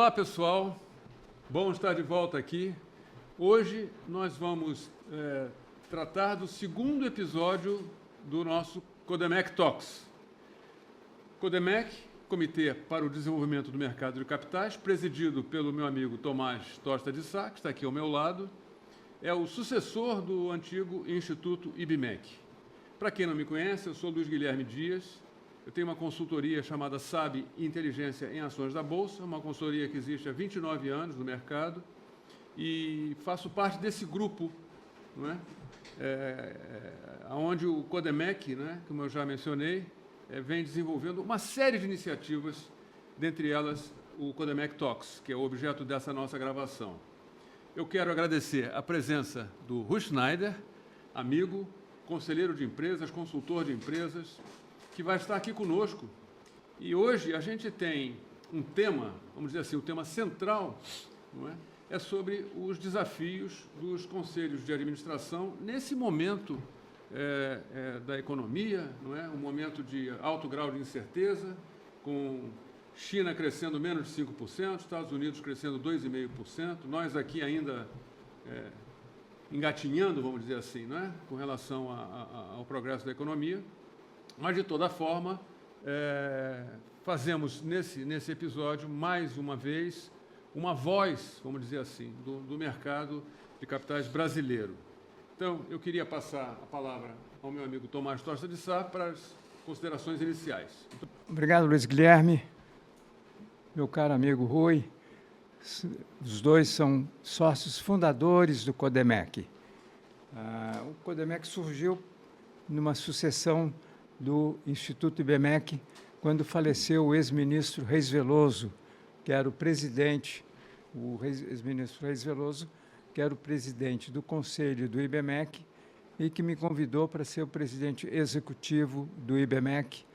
Olá, pessoal. Bom estar de volta aqui. Hoje nós vamos tratar do segundo episódio do nosso Codemec Talks. Codemec, Comitê para o Desenvolvimento do Mercado de Capitais, presidido pelo meu amigo Tomás Tosta de Sá, que está aqui ao meu lado, é o sucessor do antigo Instituto IBMEC. Para quem não me conhece, eu sou Luiz Guilherme Dias. Eu tenho uma consultoria chamada SAB Inteligência em Ações da Bolsa, uma consultoria que existe há 29 anos no mercado, e faço parte desse grupo, não é? Onde o Codemec, né, como eu já mencionei, vem desenvolvendo uma série de iniciativas, dentre elas o Codemec Talks, que é o objeto dessa nossa gravação. Eu quero agradecer a presença do Rui Schneider, amigo, conselheiro de empresas, consultor de empresas, que vai estar aqui conosco. E hoje a gente tem um tema, vamos dizer assim, o tema central, não é? É sobre os desafios dos conselhos de administração nesse momento da economia, não é? Um momento de alto grau de incerteza, com China crescendo menos de 5%, Estados Unidos crescendo 2,5%, nós aqui ainda engatinhando, vamos dizer assim, não é? Com relação ao progresso da economia. Mas, de toda forma, fazemos nesse episódio, mais uma vez, uma voz, vamos dizer assim, do mercado de capitais brasileiro. Então, eu queria passar a palavra ao meu amigo Tomás Tosta de Sá para as considerações iniciais. Obrigado, Luiz Guilherme. Meu caro amigo Rui, os dois são sócios fundadores do Codemec. O Codemec surgiu numa sucessão do Instituto IBMEC, quando faleceu o ex-ministro Reis Veloso, que era o presidente, ex-ministro Reis Veloso, que era o presidente do conselho do IBMEC e que me convidou para ser o presidente executivo do IBMEC,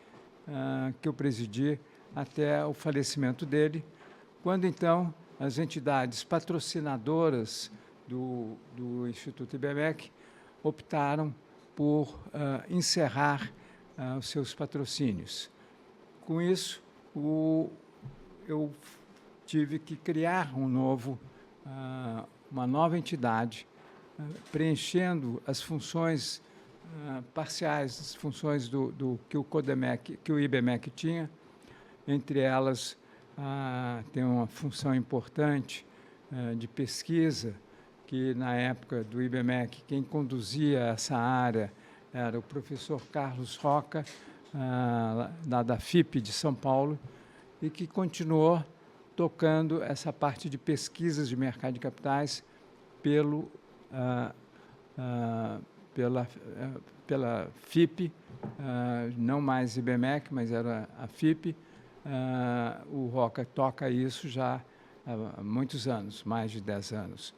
que eu presidi até o falecimento dele, quando, então, as entidades patrocinadoras do Instituto IBMEC optaram por encerrar os seus patrocínios. Com isso, eu tive que criar uma nova entidade, preenchendo as funções parciais, as funções que o Codemec, que o IBMEC tinha. Entre elas, tem uma função importante de pesquisa, que na época do IBMEC, quem conduzia essa área era o professor Carlos Roca, da FIP de São Paulo, e que continuou tocando essa parte de pesquisas de mercado de capitais pela FIP, não mais IBMEC, mas era a FIP. O Roca toca isso já há muitos anos, mais de 10 anos.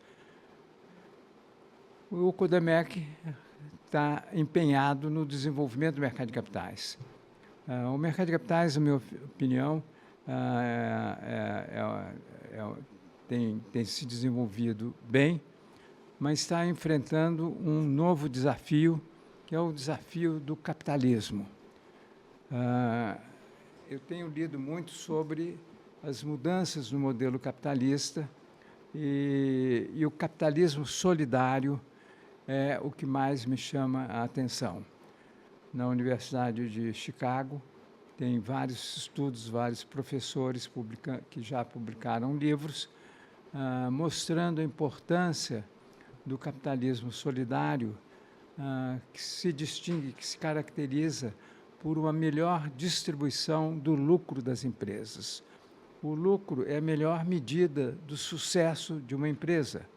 O Codemec está empenhado no desenvolvimento do mercado de capitais. O mercado de capitais, na minha opinião, tem se desenvolvido bem, mas está enfrentando um novo desafio, que é o desafio do capitalismo. Eu tenho lido muito sobre as mudanças no modelo capitalista e o capitalismo solidário é o que mais me chama a atenção. Na Universidade de Chicago, tem vários estudos, vários professores que já publicaram livros mostrando a importância do capitalismo solidário, que se distingue, que se caracteriza por uma melhor distribuição do lucro das empresas. O lucro é a melhor medida do sucesso de uma empresa.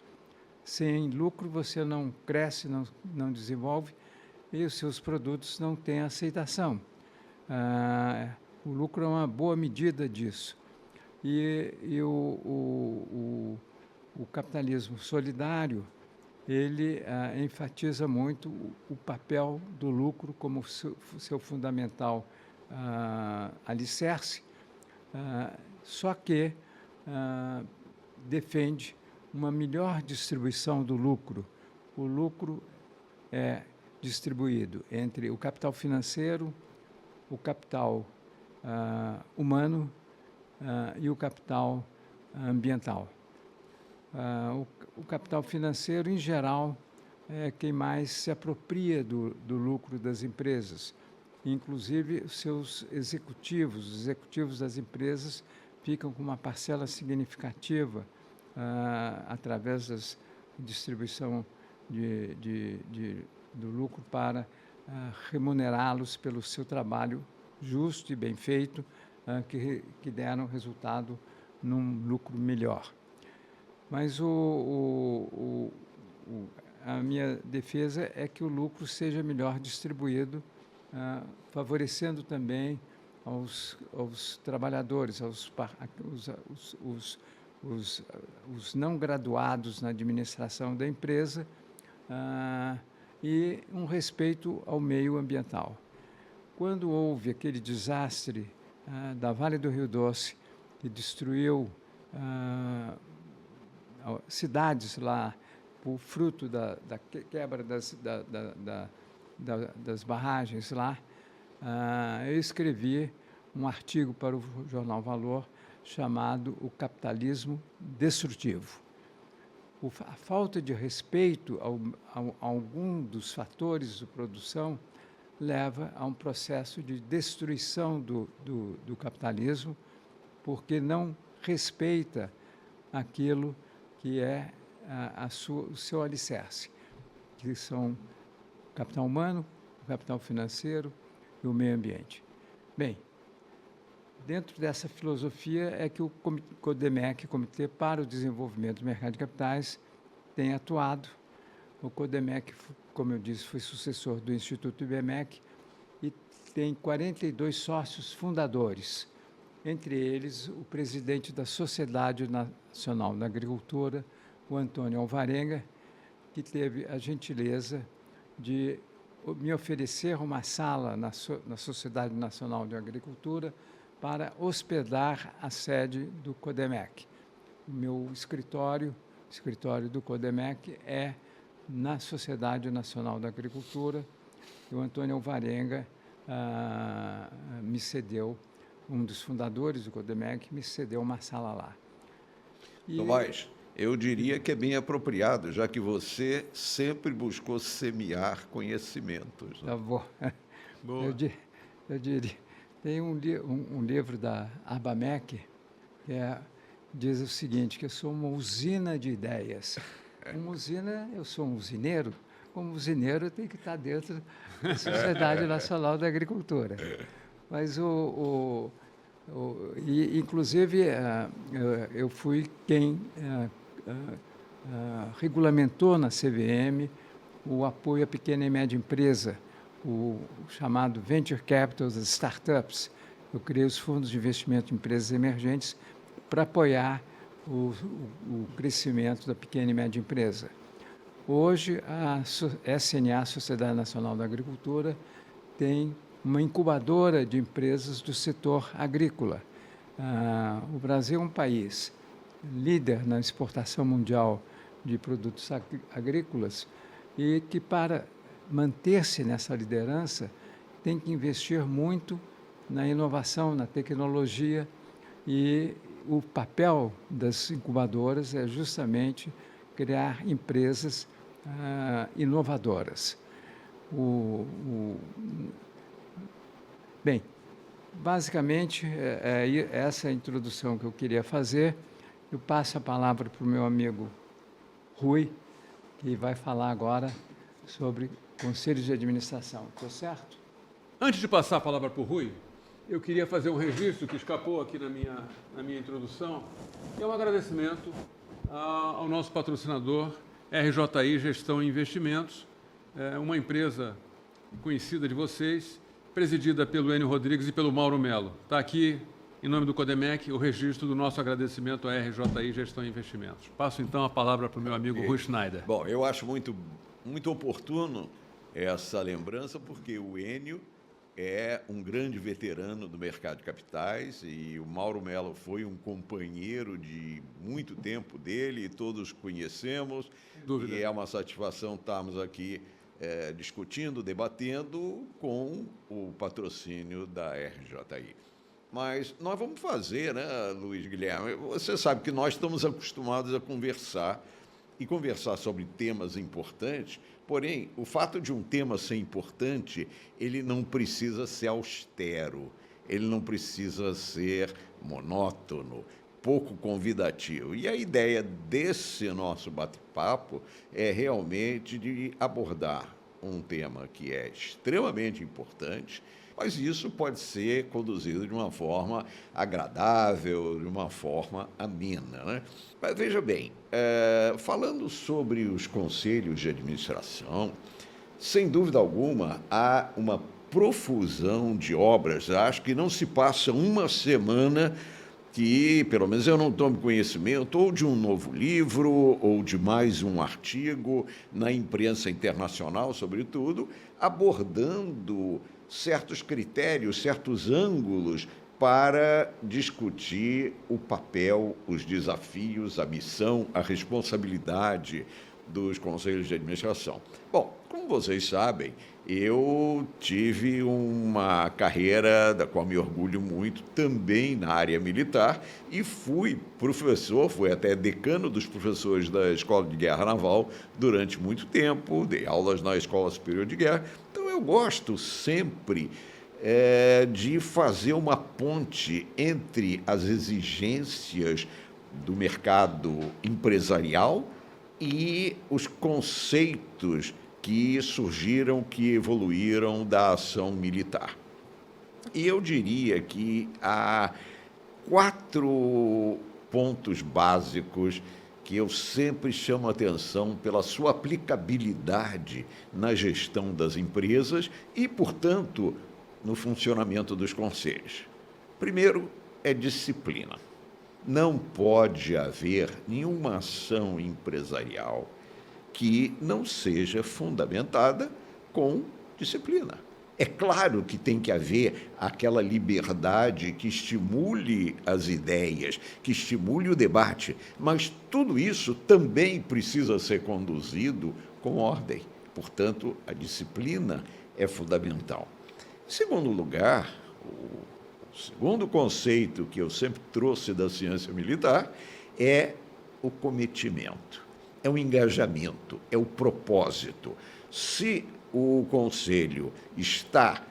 Sem lucro, você não cresce, não desenvolve, e os seus produtos não têm aceitação. O lucro é uma boa medida disso. E o capitalismo solidário, ele enfatiza muito o papel do lucro como seu fundamental alicerce, só que defende uma melhor distribuição do lucro. O lucro é distribuído entre o capital financeiro, o capital humano e o capital ambiental. O capital financeiro, em geral, é quem mais se apropria do lucro das empresas. Inclusive, os seus executivos, os executivos das empresas, ficam com uma parcela significativa através da distribuição do lucro para remunerá-los pelo seu trabalho justo e bem feito, que deram resultado num lucro melhor. Mas a minha defesa é que o lucro seja melhor distribuído, favorecendo também aos trabalhadores, os não graduados na administração da empresa, e um respeito ao meio ambiental. Quando houve aquele desastre da Vale do Rio Doce, que destruiu cidades lá, por fruto da quebra das barragens lá, eu escrevi um artigo para o jornal Valor chamado O Capitalismo Destrutivo. A falta de respeito a algum dos fatores de produção leva a um processo de destruição do capitalismo, porque não respeita aquilo que é o seu alicerce, que são o capital humano, o capital financeiro e o meio ambiente. Bem, dentro dessa filosofia é que o CODEMEC, Comitê para o Desenvolvimento do Mercado de Capitais, tem atuado. O CODEMEC, como eu disse, foi sucessor do Instituto IBMEC e tem 42 sócios fundadores, entre eles o presidente da Sociedade Nacional da Agricultura, o Antônio Alvarenga, que teve a gentileza de me oferecer uma sala na Sociedade Nacional de Agricultura para hospedar a sede do CODEMEC. O meu escritório do CODEMEC é na Sociedade Nacional da Agricultura, e o Antônio Alvarenga me cedeu, um dos fundadores do CODEMEC, me cedeu uma sala lá. Tomás, eu diria que é bem apropriado, já que você sempre buscou semear conhecimentos. Tá bom. Boa. Eu diria. Tem um livro da Abamec que diz o seguinte, que eu sou uma usina de ideias. Uma usina, eu sou um usineiro. Como usineiro, eu tenho que estar dentro da Sociedade Nacional da Agricultura. Mas, inclusive, eu fui quem regulamentou na CVM o apoio à pequena e média empresa, o chamado Venture Capital das startups. Eu criei os fundos de investimento em empresas emergentes para apoiar o crescimento da pequena e média empresa. Hoje, a SNA, Sociedade Nacional da Agricultura, tem uma incubadora de empresas do setor agrícola. O Brasil é um país líder na exportação mundial de produtos agrícolas e que, para manter-se nessa liderança, tem que investir muito na inovação, na tecnologia, e o papel das incubadoras é justamente criar empresas inovadoras. Bem, basicamente, é essa a introdução que eu queria fazer. Eu passo a palavra para o meu amigo Rui, que vai falar agora sobre conselhos de administração. Estou certo? Antes de passar a palavra para o Rui, eu queria fazer um registro que escapou aqui na minha introdução, que é um agradecimento ao nosso patrocinador, RJI Gestão e Investimentos, uma empresa conhecida de vocês, presidida pelo Enio Rodrigues e pelo Mauro Melo. Está aqui, em nome do CODEMEC, o registro do nosso agradecimento à RJI Gestão e Investimentos. Passo, então, a palavra para o meu amigo Rui Schneider. Bom, eu acho muito oportuno essa lembrança, porque o Enio é um grande veterano do mercado de capitais e o Mauro Melo foi um companheiro de muito tempo dele, e todos conhecemos. Dúvida. E é uma satisfação estarmos aqui discutindo, debatendo com o patrocínio da RJI. Mas nós vamos fazer, né, Luiz Guilherme? Você sabe que nós estamos acostumados a conversar e conversar sobre temas importantes, porém, o fato de um tema ser importante, ele não precisa ser austero, ele não precisa ser monótono, pouco convidativo. E a ideia desse nosso bate-papo é realmente de abordar um tema que é extremamente importante, mas isso pode ser conduzido de uma forma agradável, de uma forma amena, né? Mas veja bem, falando sobre os conselhos de administração, sem dúvida alguma, há uma profusão de obras. Acho que não se passa uma semana que, pelo menos eu não tome conhecimento, ou de um novo livro, ou de mais um artigo na imprensa internacional, sobretudo, abordando certos critérios, certos ângulos para discutir o papel, os desafios, a missão, a responsabilidade dos conselhos de administração. Bom, como vocês sabem, eu tive uma carreira da qual me orgulho muito, também na área militar, e fui professor, fui até decano dos professores da Escola de Guerra Naval durante muito tempo, dei aulas na Escola Superior de Guerra. Então, eu gosto sempre de fazer uma ponte entre as exigências do mercado empresarial e os conceitos que surgiram, que evoluíram da ação militar. E eu diria que há 4 pontos básicos que eu sempre chamo a atenção pela sua aplicabilidade na gestão das empresas e, portanto, no funcionamento dos conselhos. Primeiro é disciplina. Não pode haver nenhuma ação empresarial que não seja fundamentada com disciplina. É claro que tem que haver aquela liberdade que estimule as ideias, que estimule o debate, mas tudo isso também precisa ser conduzido com ordem. Portanto, a disciplina é fundamental. Em segundo lugar, o segundo conceito que eu sempre trouxe da ciência militar é o cometimento. É o engajamento, é o propósito. Se o Conselho está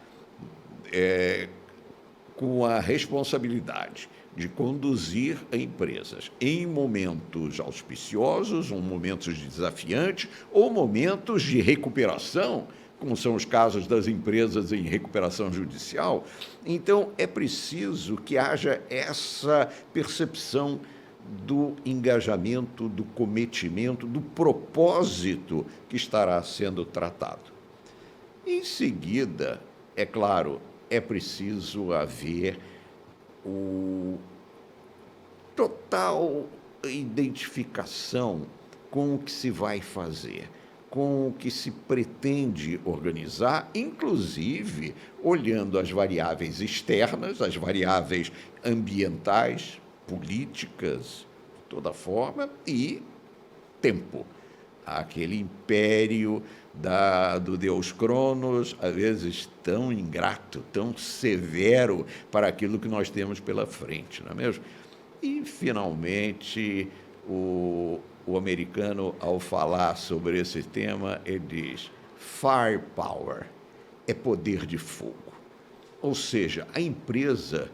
com a responsabilidade de conduzir empresas em momentos auspiciosos, ou momentos desafiantes, ou momentos de recuperação, como são os casos das empresas em recuperação judicial, então é preciso que haja essa percepção do engajamento, do cometimento, do propósito que estará sendo tratado. Em seguida, é claro, é preciso haver total identificação com o que se vai fazer, com o que se pretende organizar, inclusive olhando as variáveis externas, as variáveis ambientais, políticas, de toda forma, e tempo. Aquele império do deus Cronos, às vezes tão ingrato, tão severo para aquilo que nós temos pela frente, não é mesmo? E, finalmente, o americano, ao falar sobre esse tema, ele diz: firepower é poder de fogo. Ou seja, a empresa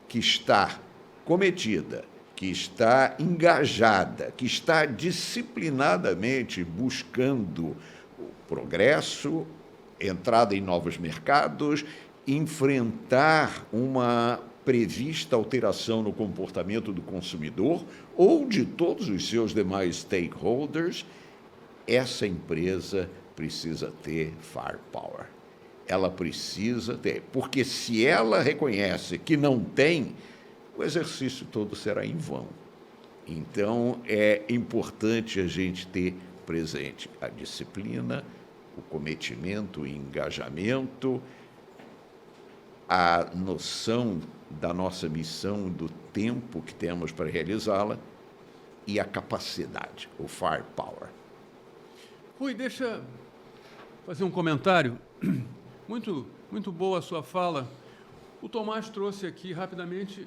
que está cometida, que está engajada, que está disciplinadamente buscando o progresso, entrada em novos mercados, enfrentar uma prevista alteração no comportamento do consumidor ou de todos os seus demais stakeholders, essa empresa precisa ter firepower. Ela precisa ter, porque se ela reconhece que não tem, o exercício todo será em vão. Então, é importante a gente ter presente a disciplina, o cometimento, o engajamento, a noção da nossa missão, do tempo que temos para realizá-la e a capacidade, o firepower. Rui, deixa fazer um comentário. Muito boa a sua fala. O Tomás trouxe aqui rapidamente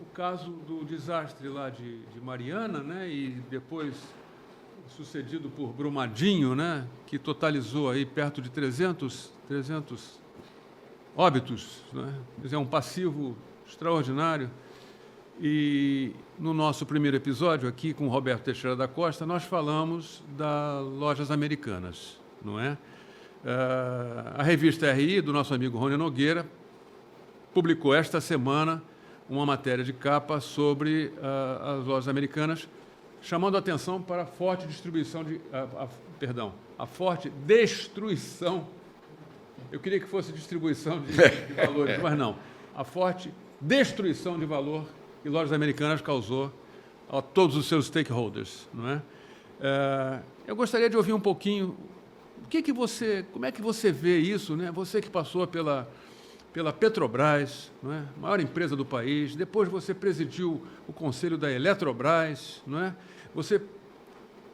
o caso do desastre lá de Mariana, né, e depois sucedido por Brumadinho, né, que totalizou aí perto de 300 óbitos, né? Quer dizer, é um passivo extraordinário. E no nosso primeiro episódio aqui com o Roberto Teixeira da Costa, nós falamos das lojas americanas, não é? A revista RI, do nosso amigo Rony Nogueira, publicou esta semana uma matéria de capa sobre as lojas americanas, chamando a atenção para a forte distribuição a forte destruição. Eu queria que fosse distribuição de valores, mas não. A forte destruição de valor que lojas americanas causou a todos os seus stakeholders, não é? Eu gostaria de ouvir um pouquinho como é que você vê isso, né? Você que passou pela Petrobras, não é? Maior empresa do país, depois você presidiu o conselho da Eletrobras, não é? Você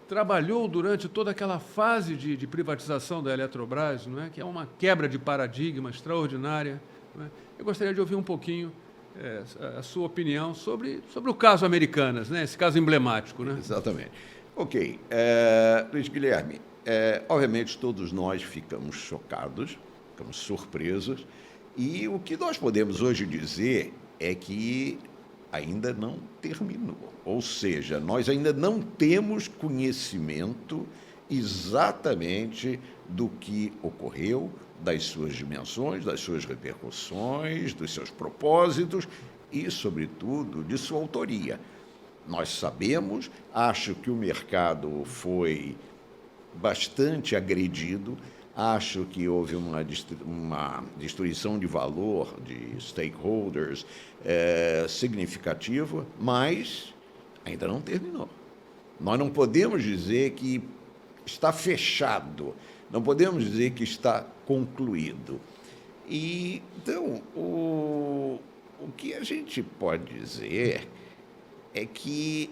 trabalhou durante toda aquela fase de privatização da Eletrobras, não é? Que é uma quebra de paradigma extraordinária, não é? Eu gostaria de ouvir um pouquinho a sua opinião sobre o caso Americanas, né? Esse caso emblemático, né? Exatamente. Ok. Luiz Guilherme, obviamente todos nós ficamos chocados, ficamos surpresos, e o que nós podemos hoje dizer é que ainda não terminou. Ou seja, nós ainda não temos conhecimento exatamente do que ocorreu, das suas dimensões, das suas repercussões, dos seus propósitos e, sobretudo, de sua autoria. Nós sabemos, acho que o mercado foi bastante agredido, acho que houve uma destruição de valor de stakeholders significativa, mas ainda não terminou. Nós não podemos dizer que está fechado, não podemos dizer que está concluído. E, então, o que a gente pode dizer é que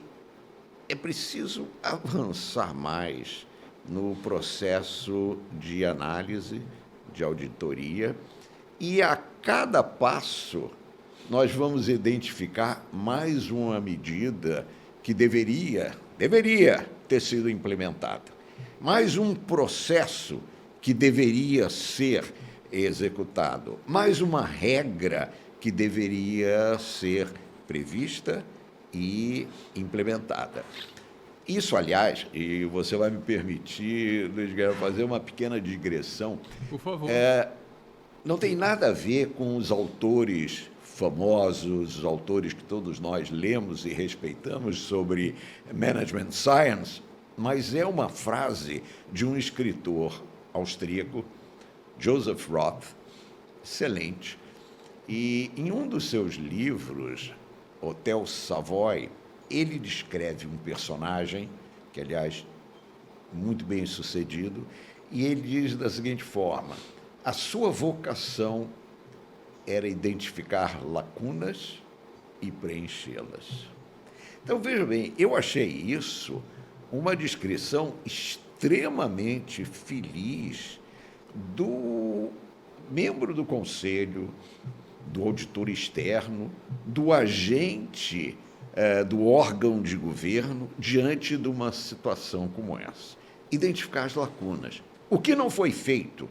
é preciso avançar mais no processo de análise, de auditoria, e a cada passo nós vamos identificar mais uma medida que deveria ter sido implementada, mais um processo que deveria ser executado, mais uma regra que deveria ser prevista e implementada. Isso, aliás, e você vai me permitir, Luiz Guilherme, fazer uma pequena digressão. Por favor. Não tem nada a ver com os autores famosos, os autores que todos nós lemos e respeitamos sobre management science, mas é uma frase de um escritor austríaco, Joseph Roth, excelente. E em um dos seus livros, Hotel Savoy, ele descreve um personagem, que, aliás, muito bem sucedido, e ele diz da seguinte forma: a sua vocação era identificar lacunas e preenchê-las. Então, veja bem, eu achei isso uma descrição extremamente feliz do membro do conselho, do auditor externo, do agente do órgão de governo diante de uma situação como essa. Identificar as lacunas. O que não foi feito,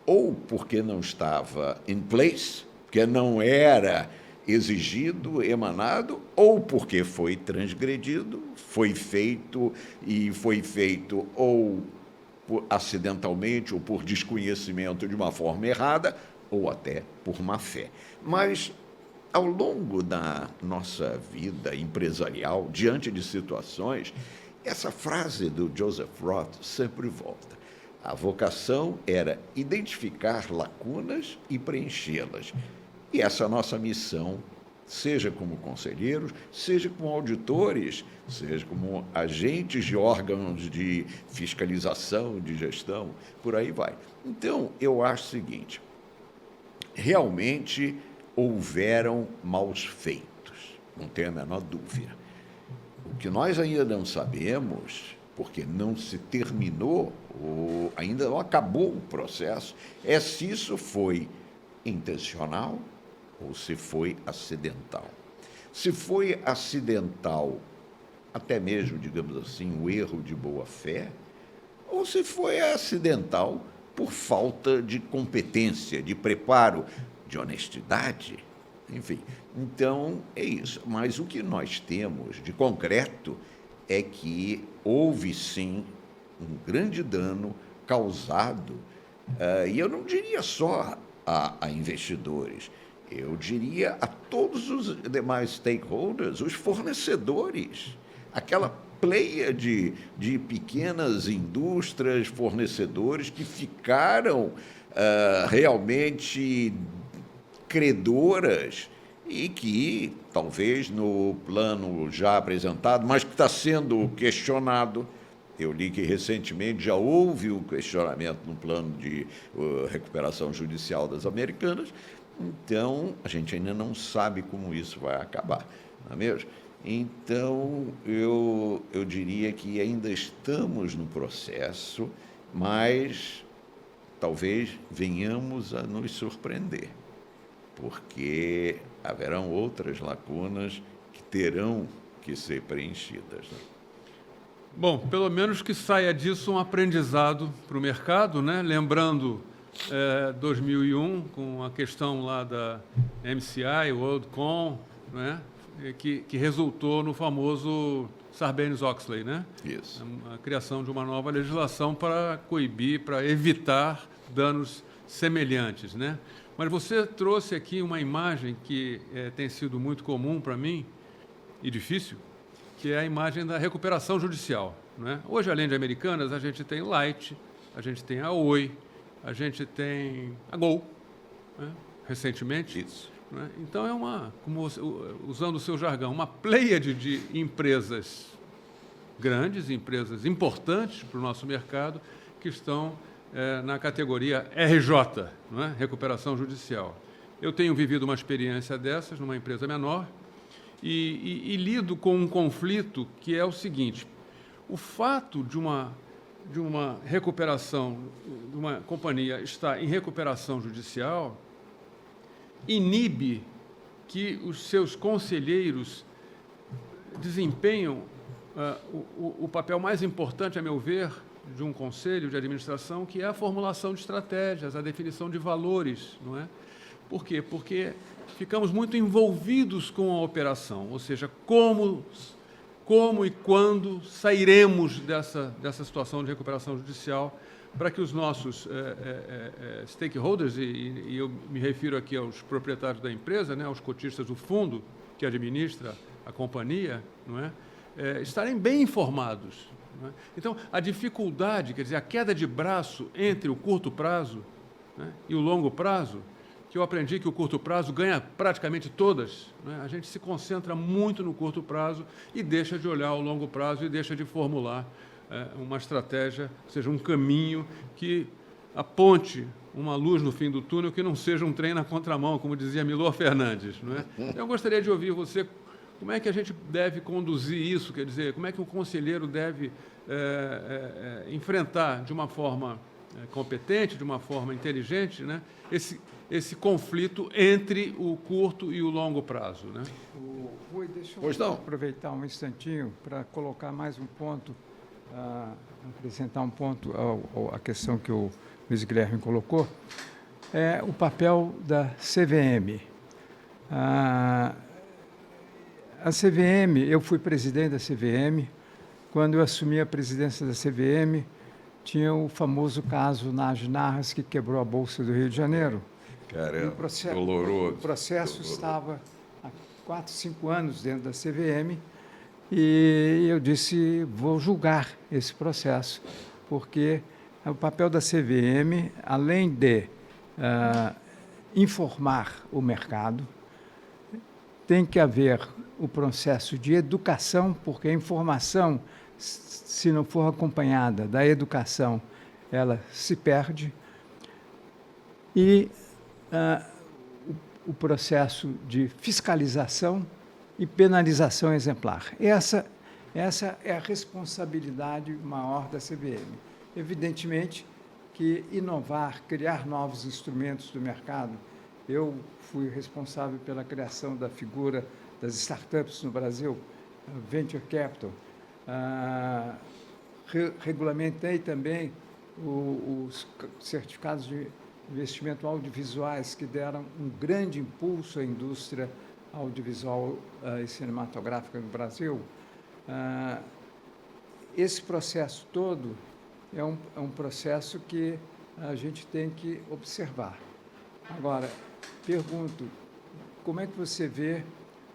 ou porque não estava in place, porque não era exigido, emanado, ou porque foi transgredido, foi feito ou acidentalmente ou por desconhecimento de uma forma errada, ou até por má fé. Mas, ao longo da nossa vida empresarial, diante de situações, essa frase do Joseph Roth sempre volta. A vocação era identificar lacunas e preenchê-las. E essa é a nossa missão, seja como conselheiros, seja como auditores, seja como agentes de órgãos de fiscalização, de gestão, por aí vai. Então, eu acho o seguinte: realmente houveram maus feitos, não tenho a menor dúvida. O que nós ainda não sabemos, porque não se terminou, ou ainda não acabou o processo, é se isso foi intencional ou se foi acidental. Se foi acidental, até mesmo, digamos assim, um erro de boa-fé, ou se foi acidental por falta de competência, de preparo, de honestidade, enfim. Então, é isso. Mas o que nós temos de concreto é que houve, sim, um grande dano causado, e eu não diria só a investidores, eu diria a todos os demais stakeholders, os fornecedores, aquela pleia de pequenas indústrias, fornecedores que ficaram realmente credoras e que, talvez no plano já apresentado, mas que está sendo questionado. Eu li que recentemente já houve um questionamento no plano de recuperação judicial das americanas, então a gente ainda não sabe como isso vai acabar, não é mesmo? Então, eu diria que ainda estamos no processo, mas talvez venhamos a nos surpreender, porque haverão outras lacunas que terão que ser preenchidas, né? Bom, pelo menos que saia disso um aprendizado para o mercado, né? Lembrando 2001, com a questão lá da MCI, WorldCom, né? que resultou no famoso Sarbanes-Oxley, né? Isso. A criação de uma nova legislação para coibir, para evitar danos semelhantes, né? Mas você trouxe aqui uma imagem que tem sido muito comum para mim e difícil, que é a imagem da recuperação judicial, né? Hoje, além de Americanas, a gente tem Light, a gente tem a Oi, a gente tem a Gol, né? Recentemente. Isso. Né? Então, é uma, como você, usando o seu jargão, uma pleiade de empresas grandes, empresas importantes para o nosso mercado, que estão na categoria RJ, não é? Recuperação judicial. Eu tenho vivido uma experiência dessas numa empresa menor e lido com um conflito que é o seguinte: o fato de uma recuperação, de uma companhia estar em recuperação judicial, inibe que os seus conselheiros desempenham o papel mais importante, a meu ver, de um conselho de administração, que é a formulação de estratégias, a definição de valores, não é? Por quê? Porque ficamos muito envolvidos com a operação, ou seja, como e quando sairemos dessa situação de recuperação judicial, para que os nossos stakeholders, e eu me refiro aqui aos proprietários da empresa, né, aos cotistas do fundo que administra a companhia, não é? Estarem bem informados. Não é? Então, a dificuldade, quer dizer, a queda de braço entre o curto prazo, né, e o longo prazo, que eu aprendi que o curto prazo ganha praticamente todas, né? A gente se concentra muito no curto prazo e deixa de olhar o longo prazo e deixa de formular uma estratégia, ou seja, um caminho que aponte uma luz no fim do túnel, que não seja um trem na contramão, como dizia Milor Fernandes. Não é? Eu gostaria de ouvir você, como é que a gente deve conduzir isso, quer dizer, como é que o conselheiro deve enfrentar de uma forma competente, de uma forma inteligente, né, esse conflito entre o curto e o longo prazo, né? Rui, deixa eu aproveitar um instantinho para colocar mais um ponto, acrescentar um ponto à questão que o Luiz Guilherme colocou, é o papel da CVM. A CVM, eu fui presidente da CVM. Quando eu assumi a presidência da CVM, tinha o famoso caso Narras, que quebrou a Bolsa do Rio de Janeiro. Caramba, doloroso. O processo estava há 4, 5 anos dentro da CVM e eu disse, vou julgar esse processo, porque o papel da CVM, além de informar o mercado, tem que haver o processo de educação, porque a informação, se não for acompanhada da educação, ela se perde, e o processo de fiscalização e penalização exemplar. Essa é a responsabilidade maior da CVM. Evidentemente que inovar, criar novos instrumentos do mercado Eu fui responsável pela criação da figura das startups no Brasil, Venture Capital. Regulamentei também os certificados de investimento audiovisuais, que deram um grande impulso à indústria audiovisual e cinematográfica no Brasil. Esse processo todo é um processo que a gente tem que observar. Agora, pergunto, como é que você vê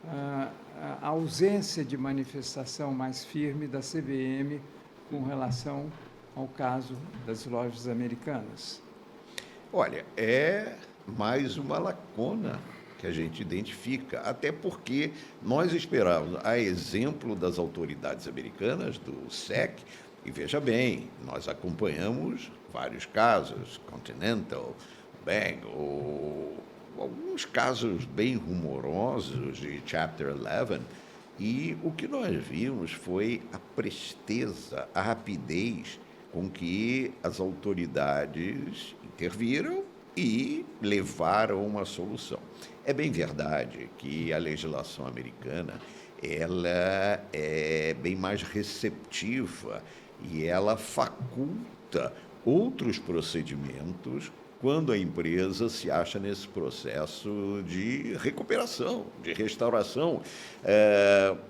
a ausência de manifestação mais firme da CVM com relação ao caso das lojas americanas? Olha, é mais uma lacuna que a gente identifica, até porque nós esperávamos, a exemplo das autoridades americanas, do SEC, e veja bem, nós acompanhamos vários casos, Continental, Bank, ou alguns casos bem rumorosos de Chapter 11, e o que nós vimos foi a presteza, a rapidez com que as autoridades interviram e levaram uma solução. É bem verdade que a legislação americana ela é bem mais receptiva e ela faculta outros procedimentos quando a empresa se acha nesse processo de recuperação, de restauração.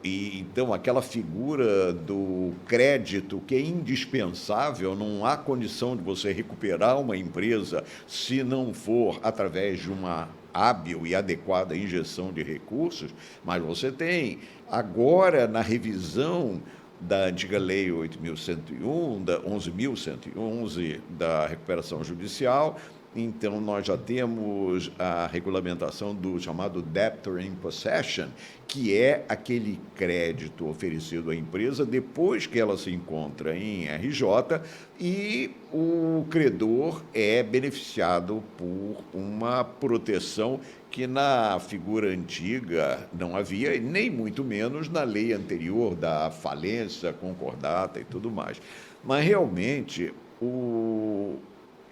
Então, aquela figura do crédito que é indispensável, não há condição de você recuperar uma empresa se não for através de uma hábil e adequada injeção de recursos, mas você tem, agora, na revisão da antiga Lei 8.101, da 11.111 da recuperação judicial. Então, nós já temos a regulamentação do chamado debtor in possession, que é aquele crédito oferecido à empresa depois que ela se encontra em RJ e o credor é beneficiado por uma proteção que na figura antiga não havia, e nem muito menos na lei anterior da falência, concordata e tudo mais. Mas, realmente,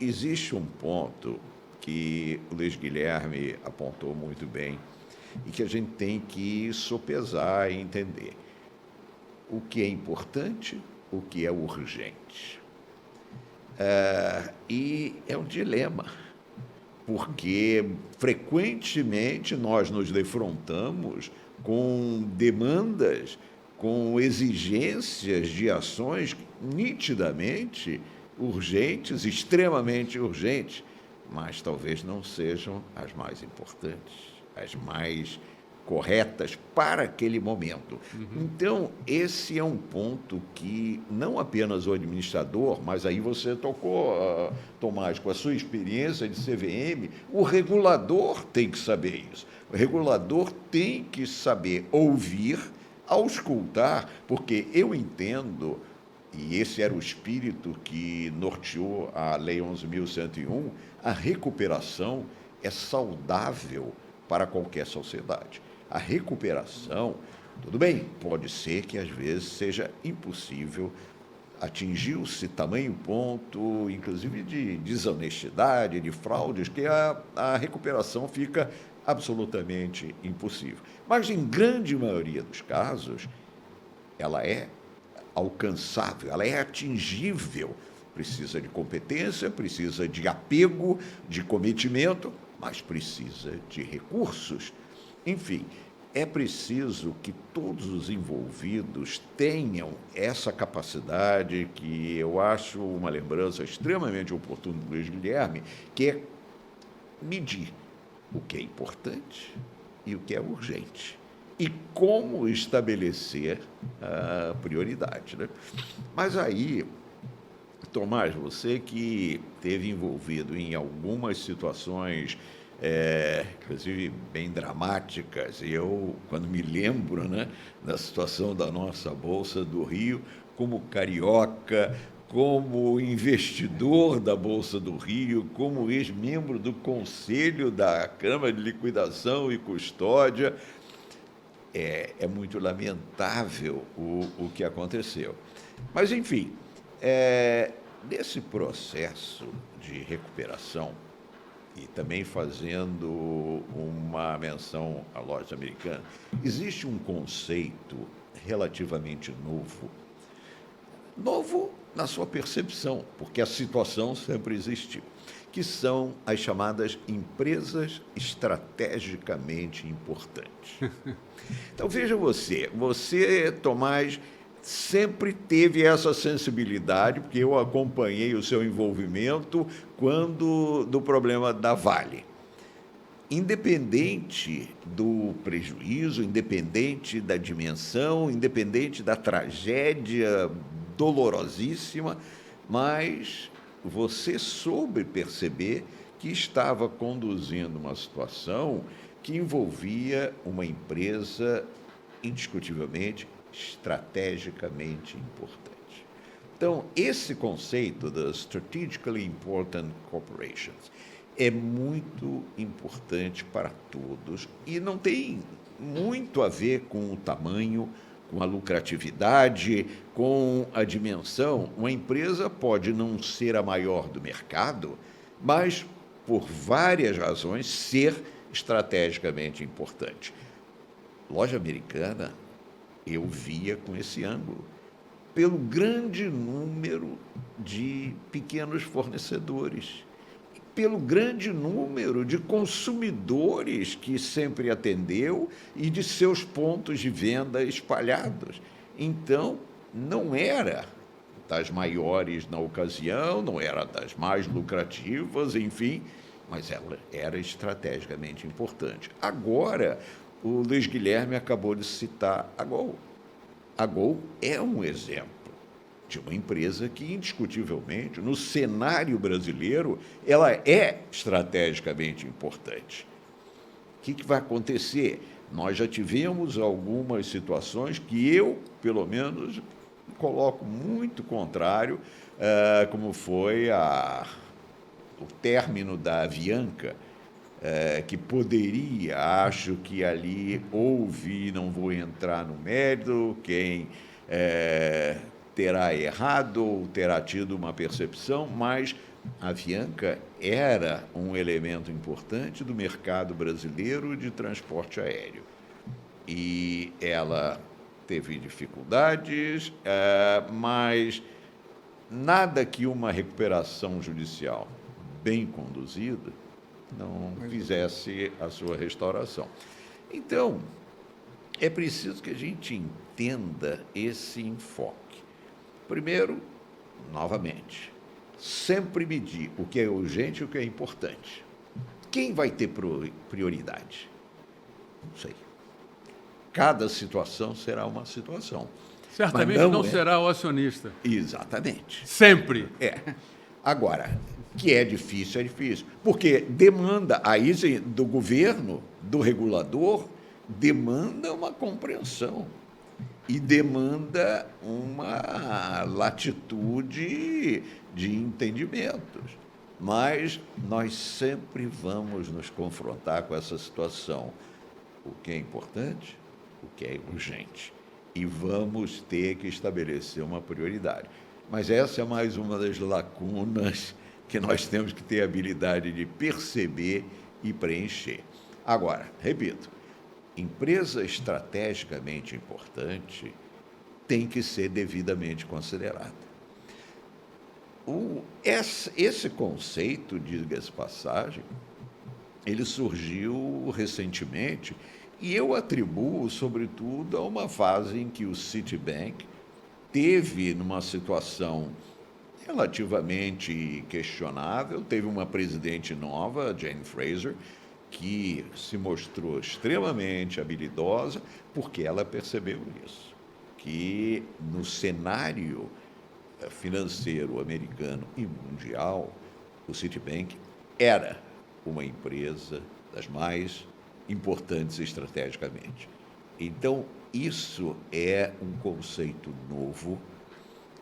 existe um ponto que o Luiz Guilherme apontou muito bem e que a gente tem que sopesar e entender. O que é importante, o que é urgente. E é um dilema, porque frequentemente nós nos defrontamos com demandas, com exigências de ações nitidamente urgentes, extremamente urgentes, mas talvez não sejam as mais importantes, as mais corretas para aquele momento. Então, esse é um ponto que não apenas o administrador, mas aí você tocou, Tomás, com a sua experiência de CVM, o regulador tem que saber isso. O regulador tem que saber ouvir, auscultar, porque eu entendo, e esse era o espírito que norteou a Lei 11.101, a recuperação é saudável para qualquer sociedade. A recuperação, tudo bem, pode ser que às vezes seja impossível, atingiu-se tamanho ponto, inclusive de desonestidade, de fraudes, que a recuperação fica absolutamente impossível. Mas, em grande maioria dos casos, ela é alcançável, ela é atingível. Precisa de competência, precisa de apego, de cometimento, mas precisa de recursos. Enfim, é preciso que todos os envolvidos tenham essa capacidade, que eu acho uma lembrança extremamente oportuna do Luiz Guilherme, que é medir o que é importante e o que é urgente. E como estabelecer a prioridade, né? Mas aí, Tomás, você que esteve envolvido em algumas situações, inclusive bem dramáticas, e eu, quando me lembro, né, da situação da nossa Bolsa do Rio, como carioca, como investidor da Bolsa do Rio, como ex-membro do Conselho da Câmara de Liquidação e Custódia, é muito lamentável o que aconteceu. Mas, enfim, nesse processo de recuperação, e também fazendo uma menção à loja americana, existe um conceito relativamente novo na sua percepção, porque a situação sempre existiu, que são as chamadas empresas estrategicamente importantes. Então, veja você, Tomás, sempre teve essa sensibilidade, porque eu acompanhei o seu envolvimento do problema da Vale. Independente do prejuízo, independente da dimensão, independente da tragédia dolorosíssima, mas você soube perceber que estava conduzindo uma situação que envolvia uma empresa indiscutivelmente estrategicamente importante. Então, esse conceito das Strategically Important Corporations é muito importante para todos e não tem muito a ver com o tamanho, com a lucratividade, com a dimensão. Uma empresa pode não ser a maior do mercado, mas, por várias razões, ser estrategicamente importante. Loja Americana, eu via com esse ângulo, pelo grande número de pequenos fornecedores, pelo grande número de consumidores que sempre atendeu e de seus pontos de venda espalhados. Então, não era das maiores na ocasião, não era das mais lucrativas, enfim, mas ela era estrategicamente importante. Agora, o Luiz Guilherme acabou de citar a Gol. A Gol é um exemplo de uma empresa que, indiscutivelmente, no cenário brasileiro, ela é estrategicamente importante. O que vai acontecer? Nós já tivemos algumas situações que eu, pelo menos, coloco muito contrário, como foi o término da Avianca, que poderia, acho que ali houve, não vou entrar no mérito, quem terá errado ou terá tido uma percepção, mas a Avianca era um elemento importante do mercado brasileiro de transporte aéreo. E ela teve dificuldades, mas nada que uma recuperação judicial bem conduzida não fizesse a sua restauração. Então, é preciso que a gente entenda esse enfoque. Primeiro, novamente, sempre medir o que é urgente e o que é importante. Quem vai ter prioridade? Não sei. Cada situação será uma situação. Certamente não será o acionista. Exatamente. Sempre. Agora, que é difícil, porque demanda, aí do governo, do regulador, demanda uma compreensão e demanda uma latitude de entendimentos. Mas nós sempre vamos nos confrontar com essa situação. O que é importante, o que é urgente. E vamos ter que estabelecer uma prioridade. Mas essa é mais uma das lacunas que nós temos que ter a habilidade de perceber e preencher. Agora, repito, empresa estrategicamente importante tem que ser devidamente considerada. Esse conceito, diga-se passagem, ele surgiu recentemente e eu atribuo, sobretudo, a uma fase em que o Citibank teve numa situação relativamente questionável, teve uma presidente nova, Jane Fraser, que se mostrou extremamente habilidosa, porque ela percebeu isso, que no cenário financeiro americano e mundial, o Citibank era uma empresa das mais importantes estrategicamente. Então, isso é um conceito novo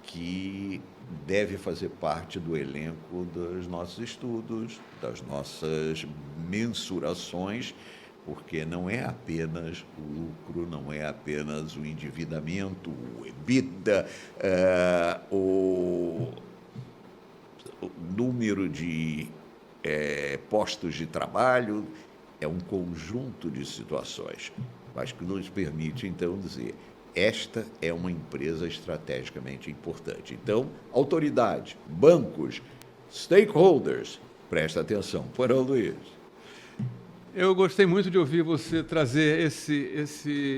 que deve fazer parte do elenco dos nossos estudos, das nossas mensurações, porque não é apenas o lucro, não é apenas o endividamento, o EBITDA, o número de postos de trabalho, é um conjunto de situações, mas que nos permite, então, dizer esta é uma empresa estrategicamente importante. Então, autoridade, bancos, stakeholders, presta atenção. Porão, Luiz. Eu gostei muito de ouvir você trazer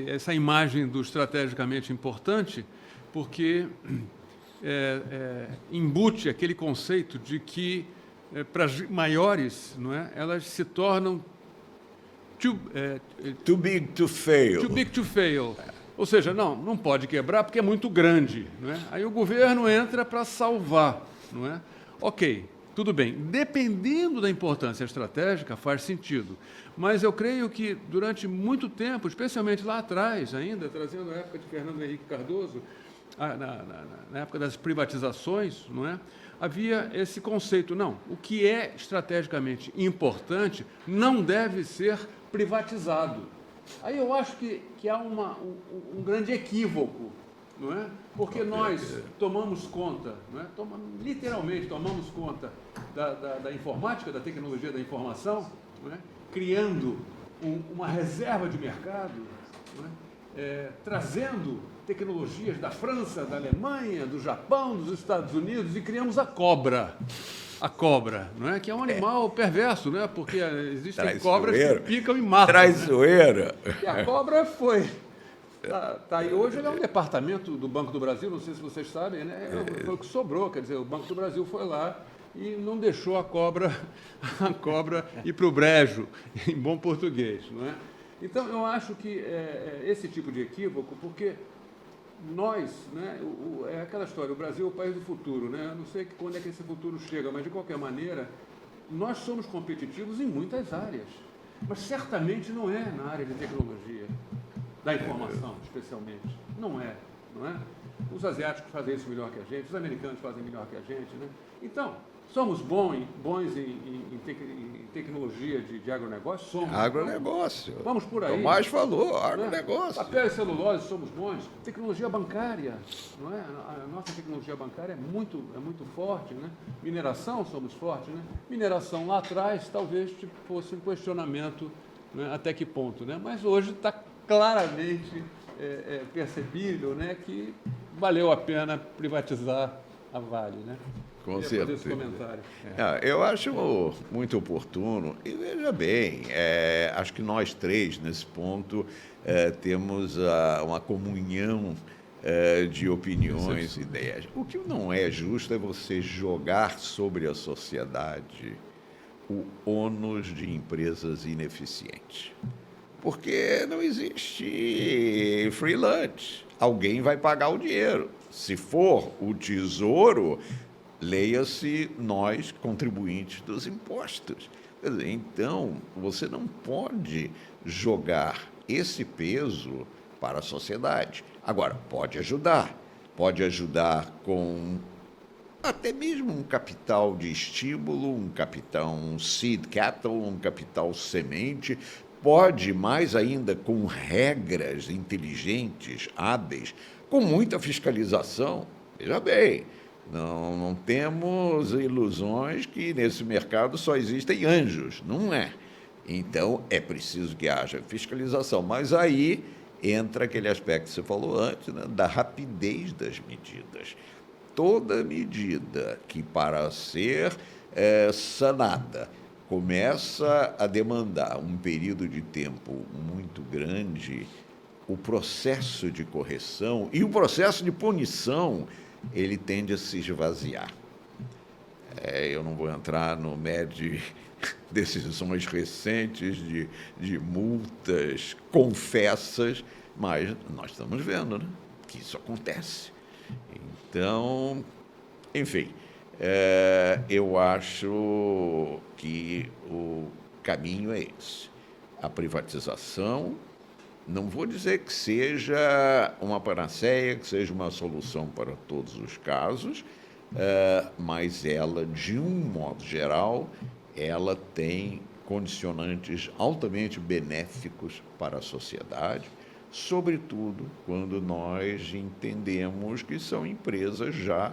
essa imagem do estrategicamente importante, porque embute aquele conceito de que, para as maiores, não é, elas se tornam too big to fail. Too big to fail. Ou seja, não pode quebrar porque é muito grande. Não é? Aí o governo entra para salvar. Não é? Ok, tudo bem. Dependendo da importância estratégica, faz sentido. Mas eu creio que, durante muito tempo, especialmente lá atrás ainda, trazendo a época de Fernando Henrique Cardoso, na época das privatizações, não é? Havia esse conceito, não, o que é estrategicamente importante não deve ser privatizado. Aí eu acho que há um grande equívoco, não é? Porque nós tomamos conta, não é? Literalmente tomamos conta da informática, da tecnologia da informação, não é? Criando uma reserva de mercado, não é? Trazendo tecnologias da França, da Alemanha, do Japão, dos Estados Unidos, e criamos a cobra. A cobra, não é? Que é um animal perverso, né? Porque existem cobras que picam e matam. Traiçoeira. Né? E a cobra foi. Tá aí hoje, ele é um departamento do Banco do Brasil, não sei se vocês sabem, né? Foi o que sobrou, quer dizer, o Banco do Brasil foi lá e não deixou a cobra ir para o brejo, em bom português, não é? Então, eu acho que esse tipo de equívoco, porque nós, né, é aquela história, o Brasil é o país do futuro, né? Eu não sei quando é que esse futuro chega, mas, de qualquer maneira, nós somos competitivos em muitas áreas, mas certamente não é na área de tecnologia, da informação, especialmente. Não é. Os asiáticos fazem isso melhor que a gente, os americanos fazem melhor que a gente, né? Então, somos bons em tecnologia de agronegócio? Somos. Agronegócio. Vamos por aí. Tomás falou, agronegócio. Né? Papel e celulose, somos bons. Tecnologia bancária, não é? A nossa tecnologia bancária é muito forte, né? Mineração, somos fortes, né? Mineração lá atrás talvez fosse um questionamento, né? Até que ponto, né? Mas hoje está claramente percebível, né? Que valeu a pena privatizar a Vale, né? Com certeza. Esse comentário. Eu acho muito oportuno, e veja bem, acho que nós três, nesse ponto, temos uma comunhão de opiniões e ideias. O que não é justo é você jogar sobre a sociedade o ônus de empresas ineficientes. Porque não existe free lunch. Alguém vai pagar o dinheiro. Se for o Tesouro, leia-se nós, contribuintes dos impostos. Quer dizer, então, você não pode jogar esse peso para a sociedade. Agora, pode ajudar com até mesmo um capital de estímulo, um seed capital, um capital semente, pode mais ainda com regras inteligentes, hábeis, com muita fiscalização. Veja bem, não temos ilusões que nesse mercado só existem anjos, não é. Então, é preciso que haja fiscalização, mas aí entra aquele aspecto que você falou antes, né, da rapidez das medidas. Toda medida que, para ser sanada, começa a demandar um período de tempo muito grande, o processo de correção e o processo de punição, ele tende a se esvaziar. Eu não vou entrar no mérito de decisões recentes de multas confessas, mas nós estamos vendo, né, que isso acontece. Então, enfim, eu acho que o caminho é esse. A privatização, não vou dizer que seja uma panaceia, que seja uma solução para todos os casos, mas ela, de um modo geral, ela tem condicionantes altamente benéficos para a sociedade, sobretudo quando nós entendemos que são empresas já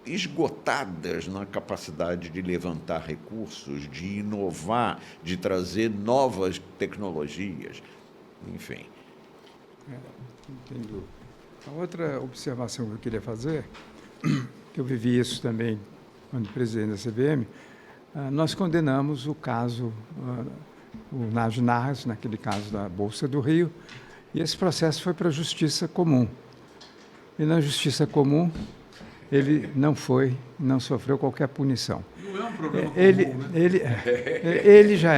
esgotadas na capacidade de levantar recursos, de inovar, de trazer novas tecnologias, enfim. Entendo. A outra observação que eu queria fazer, que eu vivi isso também quando presidente da CVM, nós condenamos o caso, o Nagy Narras, naquele caso da Bolsa do Rio, e esse processo foi para a Justiça Comum. E na Justiça Comum, ele não sofreu qualquer punição. Não é um problema Ele, comum, né? ele já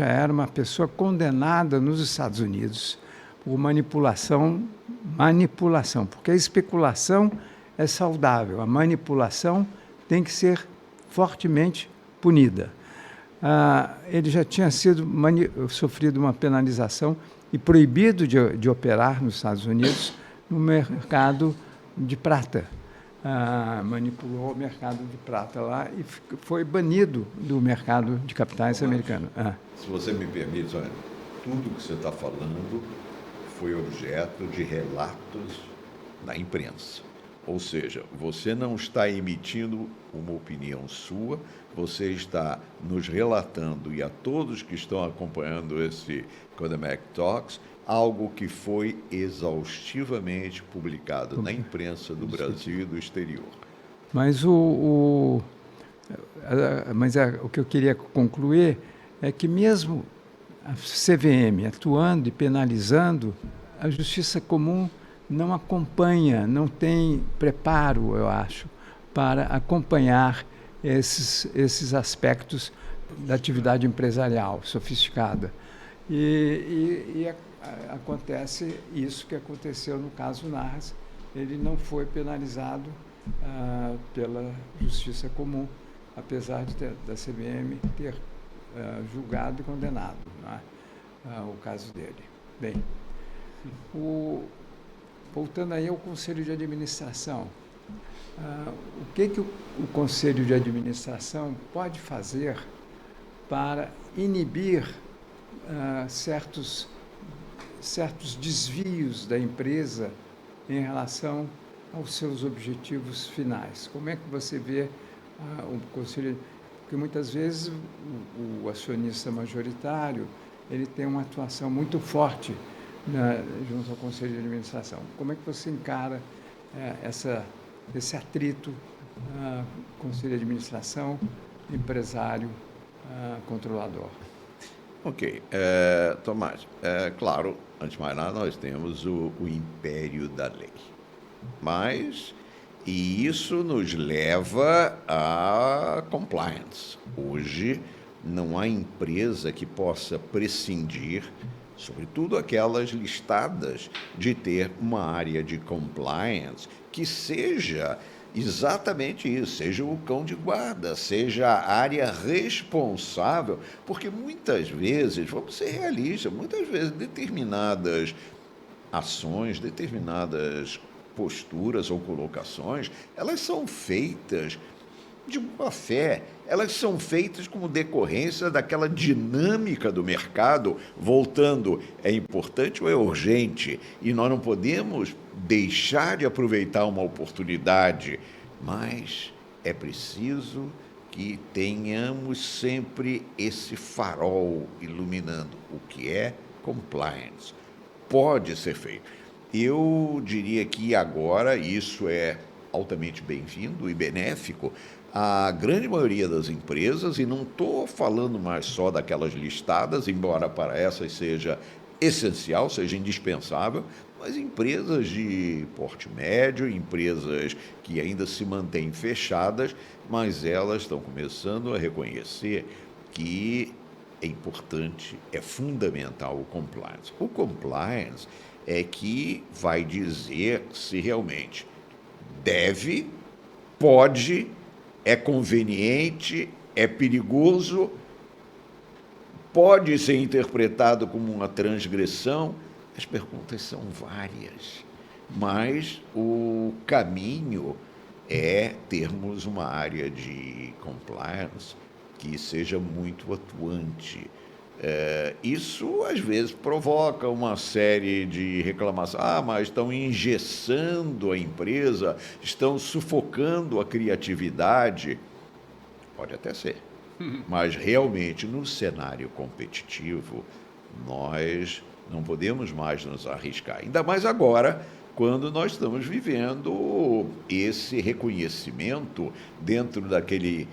era uma pessoa condenada nos Estados Unidos por manipulação, porque a especulação é saudável, a manipulação tem que ser fortemente punida. Ele já tinha sofrido uma penalização e proibido de operar nos Estados Unidos no mercado de prata. Manipulou o mercado de prata lá e foi banido do mercado de capitais americano. Se você me permite, olha, tudo que você está falando foi objeto de relatos na imprensa. Ou seja, você não está emitindo uma opinião sua, você está nos relatando, e a todos que estão acompanhando esse Codemec Talks, algo que foi exaustivamente publicado na imprensa do Brasil e do exterior. Mas o que eu queria concluir é que mesmo a CVM atuando e penalizando, a Justiça Comum não acompanha, não tem preparo, eu acho, para acompanhar esses aspectos da atividade empresarial sofisticada. E acontece isso que aconteceu no caso Narras. Ele não foi penalizado pela Justiça Comum, apesar da CVM ter julgado e condenado, não é? O caso dele. Bem, voltando aí ao Conselho de Administração, o que o Conselho de Administração pode fazer para inibir certos desvios da empresa em relação aos seus objetivos finais? Como é que você vê o Conselho? Porque muitas vezes o acionista majoritário ele tem uma atuação muito forte junto ao Conselho de Administração. Como é que você encara esse atrito Conselho de Administração, empresário, controlador? Ok. Tomás, claro, antes de mais nada, nós temos o império da lei. E isso nos leva a compliance. Hoje, não há empresa que possa prescindir, sobretudo aquelas listadas, de ter uma área de compliance que seja exatamente isso, seja o cão de guarda, seja a área responsável, porque muitas vezes, vamos ser realistas, muitas vezes determinadas ações, determinadas posturas ou colocações, elas são feitas de boa fé, elas são feitas como decorrência daquela dinâmica do mercado, voltando, é importante ou é urgente, e nós não podemos deixar de aproveitar uma oportunidade, mas é preciso que tenhamos sempre esse farol iluminando o que é compliance. Pode ser feito. Eu diria que agora isso é altamente bem-vindo e benéfico. A grande maioria das empresas, e não estou falando mais só daquelas listadas, embora para essas seja essencial, seja indispensável, mas empresas de porte médio, empresas que ainda se mantêm fechadas, mas elas estão começando a reconhecer que é importante, é fundamental o compliance. O compliance é que vai dizer se realmente deve, pode, é conveniente, é perigoso, pode ser interpretado como uma transgressão. As perguntas são várias, mas o caminho é termos uma área de compliance que seja muito atuante. Isso, às vezes, provoca uma série de reclamações. Mas estão engessando a empresa, estão sufocando a criatividade. Pode até ser. Mas, realmente, no cenário competitivo, nós não podemos mais nos arriscar. Ainda mais agora, quando nós estamos vivendo esse reconhecimento dentro daquele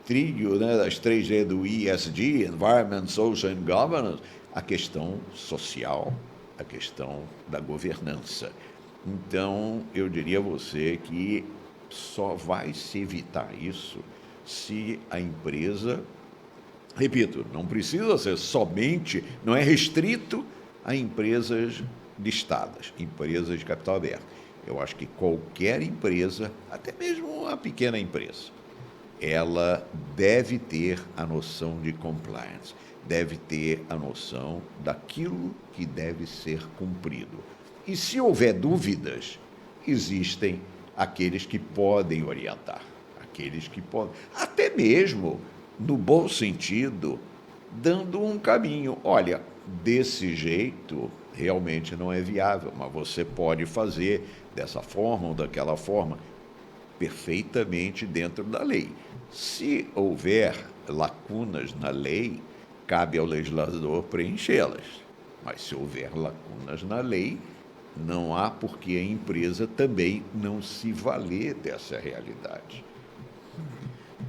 trilho, né, das 3G do ESG, Environment, Social and Governance, a questão social, a questão da governança. Então, eu diria a você que só vai se evitar isso se a empresa, repito, não precisa ser somente, não é restrito a empresas listadas, empresas de capital aberto. Eu acho que qualquer empresa, até mesmo uma pequena empresa, ela deve ter a noção de compliance, deve ter a noção daquilo que deve ser cumprido. E se houver dúvidas, existem aqueles que podem orientar, aqueles que podem, até mesmo, no bom sentido, dando um caminho. Olha, desse jeito realmente não é viável, mas você pode fazer dessa forma ou daquela forma, perfeitamente dentro da lei. Se houver lacunas na lei, cabe ao legislador preenchê-las. Mas se houver lacunas na lei, não há por que a empresa também não se valer dessa realidade.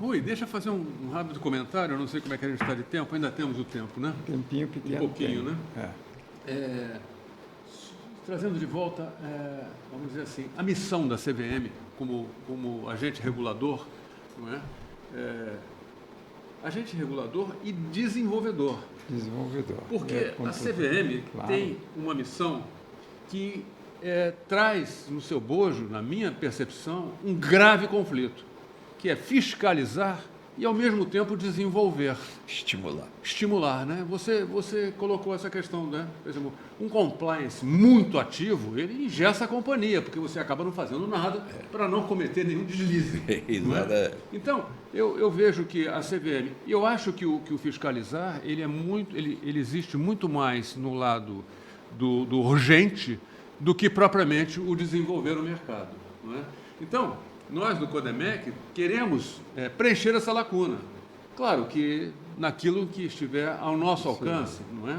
Rui, deixa eu fazer um rápido comentário, eu não sei como é que a gente está de tempo, ainda temos o tempo, né? Tempinho pequeno. Um pouquinho, tem. né? Trazendo de volta, vamos dizer assim, a missão da CVM como agente regulador, não é? Agente regulador e desenvolvedor. Desenvolvedor. Porque a CVM tem uma missão que traz no seu bojo, na minha percepção, um grave conflito, que é fiscalizar e, ao mesmo tempo, desenvolver. Estimular, né? Você colocou essa questão, né? Por exemplo, um compliance muito ativo, ele engessa a companhia, porque você acaba não fazendo nada para não cometer nenhum deslize. Exato. É? Então, eu vejo que a CVM, e eu acho que o fiscalizar, ele existe muito mais no lado do urgente do que propriamente o desenvolver o mercado. Não é? Então, nós do Codemec queremos preencher essa lacuna. Claro que naquilo que estiver ao nosso alcance, não é?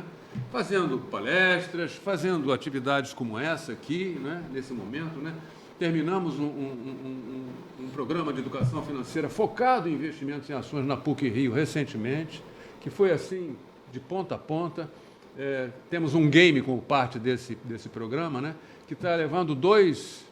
Fazendo palestras, fazendo atividades como essa aqui, né? Nesse momento, né? Terminamos um programa de educação financeira focado em investimentos em ações na PUC-Rio recentemente, que foi assim, de ponta a ponta. Temos um game como parte desse programa, né? Que está levando dois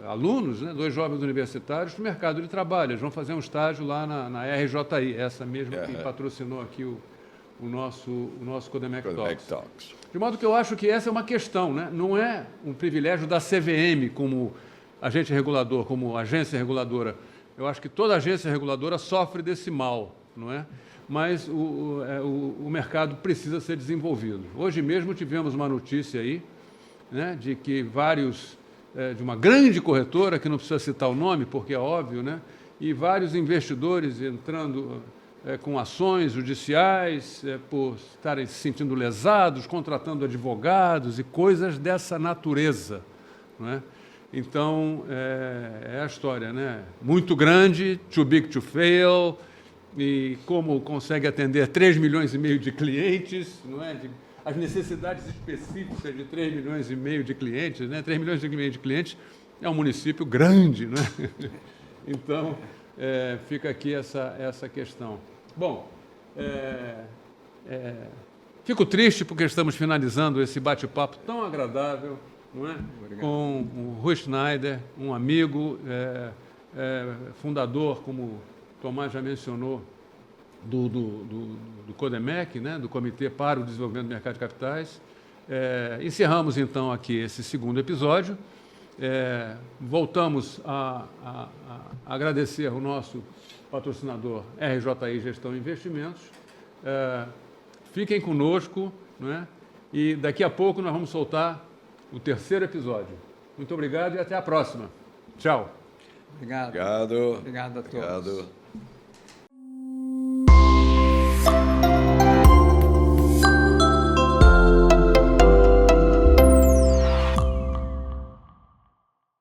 alunos, né, 2 jovens universitários, para o mercado de trabalho. Eles vão fazer um estágio lá na RJI, essa mesma que patrocinou aqui o nosso Codemec Talks. De modo que eu acho que essa é uma questão, né? Não é um privilégio da CVM como agente regulador, como agência reguladora. Eu acho que toda agência reguladora sofre desse mal, não é? Mas o mercado precisa ser desenvolvido. Hoje mesmo tivemos uma notícia aí, né, de que de uma grande corretora, que não precisa citar o nome, porque é óbvio, né, e vários investidores entrando com ações judiciais por estarem se sentindo lesados, contratando advogados e coisas dessa natureza. Não é? Então, é a história, né? Muito grande, too big to fail, e como consegue atender 3,5 milhões de clientes, não é? As necessidades específicas de 3,5 milhões de clientes, né? 3,5 milhões de clientes é um município grande, né? Então, fica aqui essa questão. Bom, fico triste porque estamos finalizando esse bate-papo tão agradável, não é? Com o Rui Schneider, um amigo, fundador, como o Tomás já mencionou, do Codemec, né? Do Comitê para o Desenvolvimento do Mercado de Capitais. Encerramos, então, aqui esse segundo episódio. Voltamos a agradecer ao nosso patrocinador RJI Gestão e Investimentos. Fiquem conosco, não é? E daqui a pouco nós vamos soltar o terceiro episódio. Muito obrigado e até a próxima. Tchau. Obrigado. Obrigado. Obrigado a todos. Obrigado.